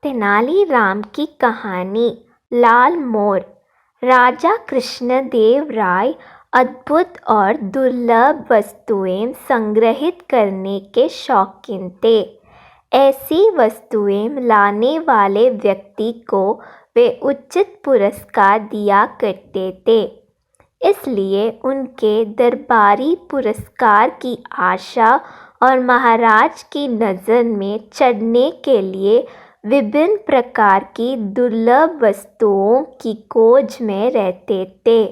तेनालीराम की कहानी। लाल मोर। राजा कृष्णदेव राय अद्भुत और दुर्लभ वस्तुएं संग्रहित करने के शौकीन थे। ऐसी वस्तुएं लाने वाले व्यक्ति को वे उचित पुरस्कार दिया करते थे। इसलिए उनके दरबारी पुरस्कार की आशा और महाराज की नज़र में चढ़ने के लिए विभिन्न प्रकार की दुर्लभ वस्तुओं की खोज में रहते थे।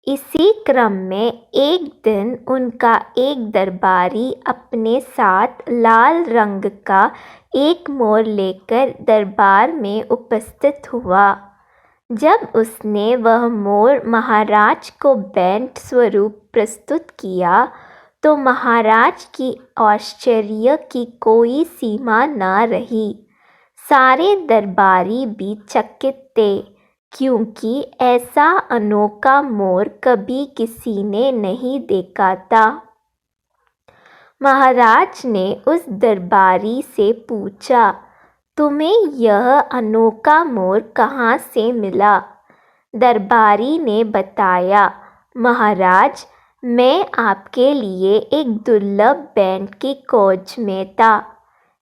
इसी क्रम में एक दिन उनका एक दरबारी अपने साथ लाल रंग का एक मोर लेकर दरबार में उपस्थित हुआ। जब उसने वह मोर महाराज को भेंट स्वरूप प्रस्तुत किया तो महाराज की आश्चर्य की कोई सीमा न रही। सारे दरबारी भी चकित थे, क्योंकि ऐसा अनोखा मोर कभी किसी ने नहीं देखा था। महाराज ने उस दरबारी से पूछा, तुम्हें यह अनोखा मोर कहाँ से मिला? दरबारी ने बताया, महाराज, मैं आपके लिए एक दुर्लभ भेंट की खोज में था।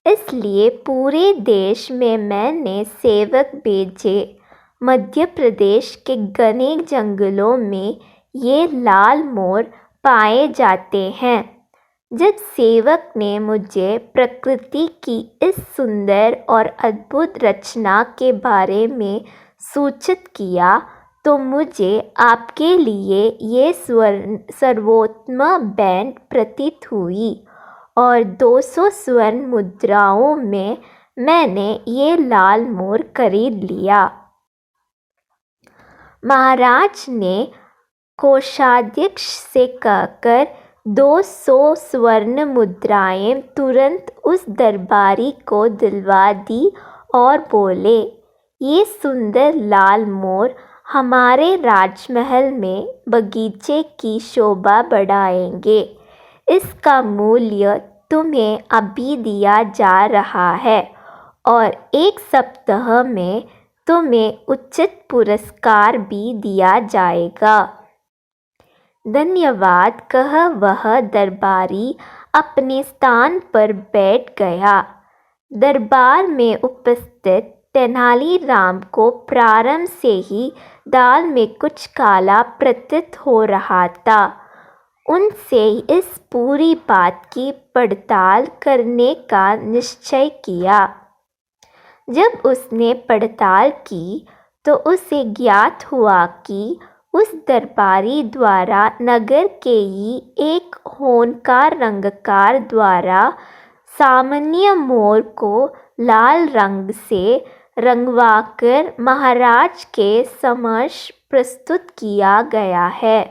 इसलिए पूरे देश में मैंने सेवक भेजे। मध्य प्रदेश के घने जंगलों में ये लाल मोर पाए जाते हैं। जब सेवक ने मुझे प्रकृति की इस सुंदर और अद्भुत रचना के बारे में सूचित किया तो मुझे आपके लिए ये सर्वोत्तम भेंट प्रतीत हुई और 200 स्वर्ण मुद्राओं में मैंने ये लाल मोर खरीद लिया। महाराज ने कोषाध्यक्ष से कहकर 200 स्वर्ण मुद्राएं तुरंत उस दरबारी को दिलवा दी और बोले, ये सुंदर लाल मोर हमारे राजमहल में बगीचे की शोभा बढ़ाएंगे। इसका मूल्य तुम्हें अभी दिया जा रहा है और 1 सप्ताह में तुम्हें उचित पुरस्कार भी दिया जाएगा। धन्यवाद कह वह दरबारी अपने स्थान पर बैठ गया। दरबार में उपस्थित तेनालीराम को प्रारंभ से ही दाल में कुछ काला प्रतीत हो रहा था। उनसे इस पूरी बात की पड़ताल करने का निश्चय किया। जब उसने पड़ताल की तो उसे ज्ञात हुआ कि उस दरबारी द्वारा नगर के ही एक होनकार रंगकार द्वारा सामान्य मोर को लाल रंग से रंगवाकर महाराज के समक्ष प्रस्तुत किया गया है।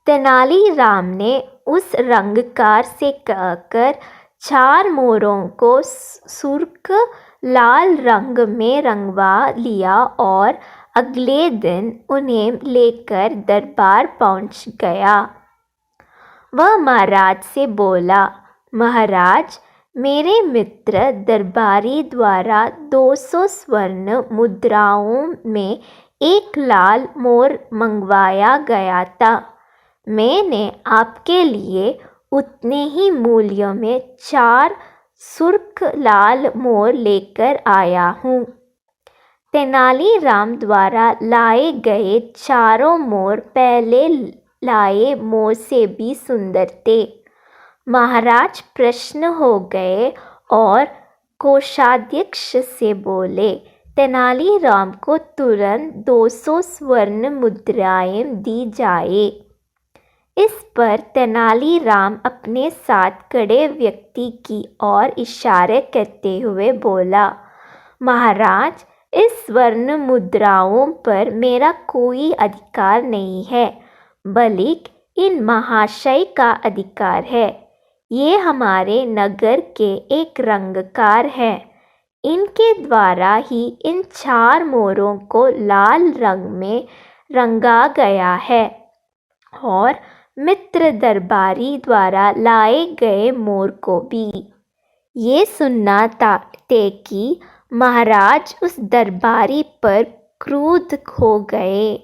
तेनालीराम ने उस रंगकार से कहकर 4 मोरों को सुर्ख लाल रंग में रंगवा लिया और अगले दिन उन्हें लेकर दरबार पहुंच गया। वह महाराज से बोला, महाराज, मेरे मित्र दरबारी द्वारा 200 स्वर्ण मुद्राओं में एक लाल मोर मंगवाया गया था। मैंने आपके लिए उतने ही मूल्य में 4 सुर्ख लाल मोर लेकर आया हूँ। तेनालीराम द्वारा लाए गए 4 मोर पहले लाए मोर से भी सुंदर थे। महाराज प्रसन्न हो गए और कोषाध्यक्ष से बोले, तेनालीराम को तुरंत 200 स्वर्ण मुद्राएं दी जाए। इस पर तेनालीराम अपने साथ खड़े व्यक्ति की ओर इशारे करते हुए बोला, महाराज, इस स्वर्ण मुद्राओं पर मेरा कोई अधिकार नहीं है, बल्कि इन महाशय का अधिकार है। ये हमारे नगर के एक रंगकार हैं। इनके द्वारा ही इन 4 मोरों को लाल रंग में रंगा गया है और मित्र दरबारी द्वारा लाए गए मोर को भी। ये सुनना थे कि महाराज उस दरबारी पर क्रुद्ध हो गए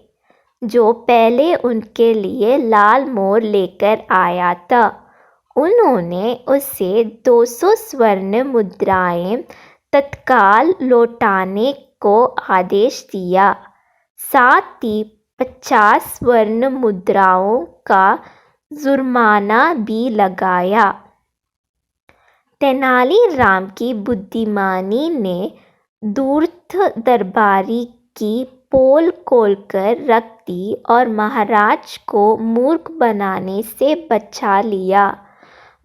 जो पहले उनके लिए लाल मोर लेकर आया था। उन्होंने उसे 200 स्वर्ण मुद्राएं तत्काल लौटाने को आदेश दिया, साथ ही 50 स्वर्ण मुद्राओं का जुर्माना भी लगाया। तेनालीराम की बुद्धिमानी ने धूर्त दरबारी की पोल खोलकर रख दी और महाराज को मूर्ख बनाने से बचा लिया।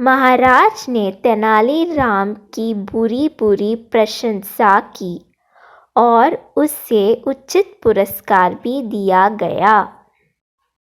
महाराज ने तेनालीराम की बुरी बुरी प्रशंसा की और उसे उचित पुरस्कार भी दिया गया।